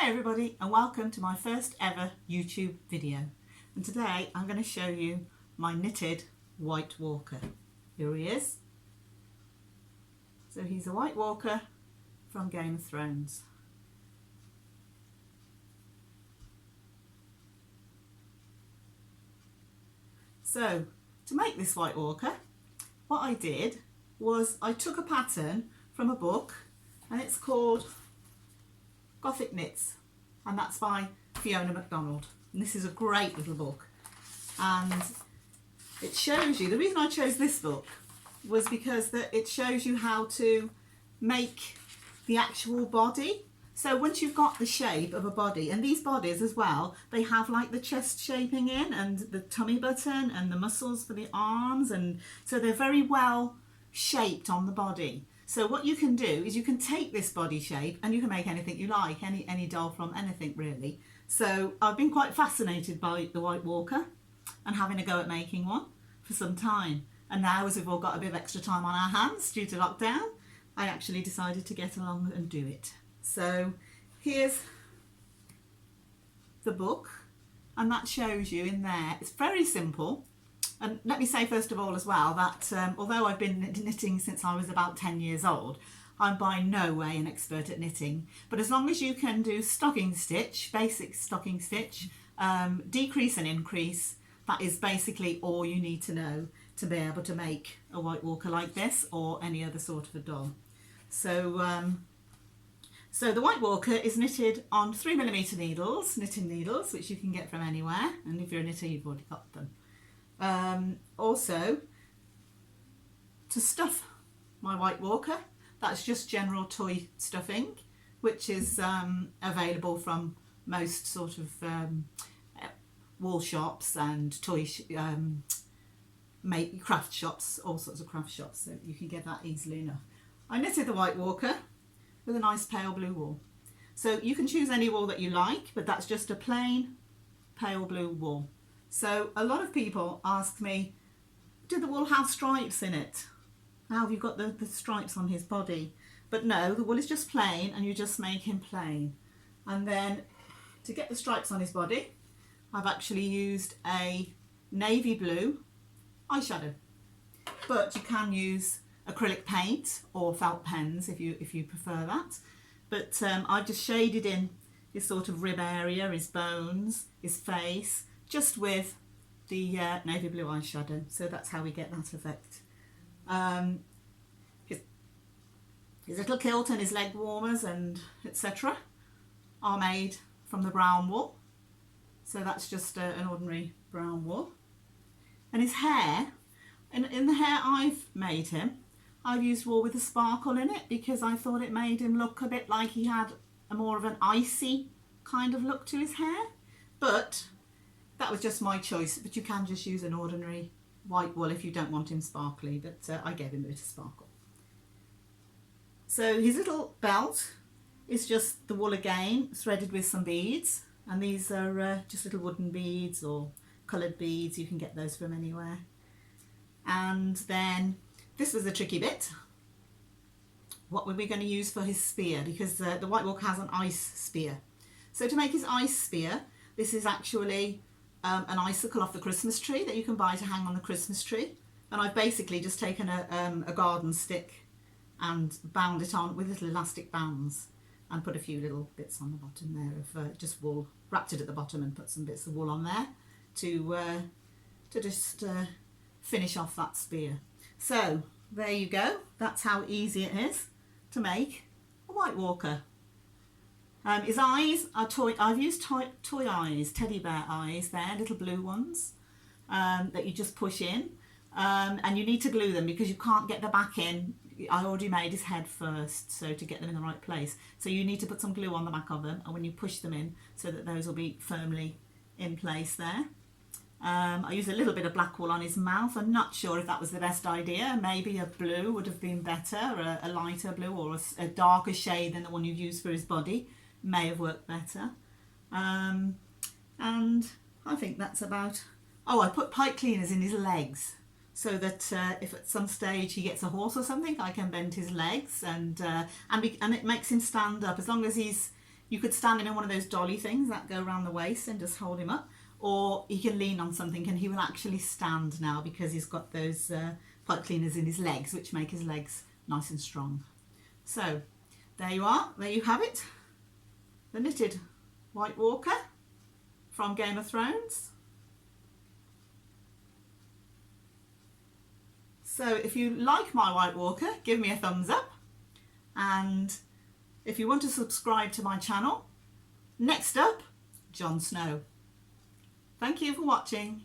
Hi everybody and welcome to my first ever YouTube video, and today I'm going to show you my knitted White Walker. Here he is. So he's a White Walker from Game of Thrones. So to make this White Walker, what I did was I took a pattern from a book, and it's called Gothic Knits, and that's by Fiona MacDonald. And this is a great little book, and it shows you, the reason I chose this book was because it shows you how to make the actual body. So once you've got the shape of a body, and these bodies as well, they have like the chest shaping in and the tummy button and the muscles for the arms, and so they're very well shaped on the body. So what you can do is you can take this body shape and you can make anything you like, any doll from anything really. So I've been quite fascinated by the White Walker and having a go at making one for some time. And now, as we've all got a bit of extra time on our hands due to lockdown, I actually decided to get along and do it. So here's the book, and that shows you in there. It's very simple. And let me say first of all as well that although I've been knitting since I was about 10 years old, I'm by no way an expert at knitting. But as long as you can do stocking stitch, basic stocking stitch, decrease and increase, that is basically all you need to know to be able to make a White Walker like this or any other sort of a doll. So so the White Walker is knitted on 3mm needles, knitting needles, which you can get from anywhere, and if you're a knitter you've already got them. Also, to stuff my White Walker, that's just general toy stuffing, which is available from most sort of wall shops and toy craft shops, all sorts of craft shops, so you can get that easily enough. I knitted the White Walker with a nice pale blue wool. So you can choose any wool that you like, but that's just a plain pale blue wool. So a lot of people ask me, did the wool have stripes in it? How have you got the stripes on his body? But no, the wool is just plain, and you just make him plain. And then to get the stripes on his body, I've actually used a navy blue eyeshadow. But you can use acrylic paint or felt pens if you prefer that. But I've just shaded in his sort of rib area, his bones, his face, just with the navy blue eyeshadow. So that's how we get that effect. His little kilt and his leg warmers and etc. are made from the brown wool. So that's just an ordinary brown wool. And his hair, in the hair I've made him, I've used wool with a sparkle in it because I thought it made him look a bit like he had a more of an icy kind of look to his hair. But that was just my choice, but you can just use an ordinary white wool if you don't want him sparkly, but I gave him a bit of sparkle. So his little belt is just the wool again, threaded with some beads, and these are just little wooden beads or coloured beads. You can get those from anywhere. And then this was the tricky bit. What were we going to use for his spear? Because the White Walker has an ice spear. So to make his ice spear, this is actually an icicle off the Christmas tree that you can buy to hang on the Christmas tree. And I've basically just taken a garden stick and bound it on with little elastic bands and put a few little bits on the bottom there of just wool, wrapped it at the bottom and put some bits of wool on there to just finish off that spear. So there you go. That's how easy it is to make a White Walker. His eyes are toy. I've used toy eyes, teddy bear eyes there, little blue ones that you just push in, and you need to glue them because you can't get the back in. I already made his head first, so to get them in the right place. So you need to put some glue on the back of them, and when you push them in, so that those will be firmly in place there. I used a little bit of black wool on his mouth. I'm not sure if that was the best idea. Maybe a blue would have been better, a lighter blue or a darker shade than the one you've used for his body. May have worked better. And I think that's about... Oh, I put pipe cleaners in his legs so that if at some stage he gets a horse or something, I can bend his legs and it makes him stand up. As long as he's You could stand him in one of those dolly things that go around the waist and just hold him up, or he can lean on something and he will actually stand now because he's got those pipe cleaners in his legs, which make his legs nice and strong. So there you are, there you have it, the knitted White Walker from Game of Thrones. So if you like my White Walker, give me a thumbs up, and if you want to subscribe to my channel, next up, Jon Snow. Thank you for watching.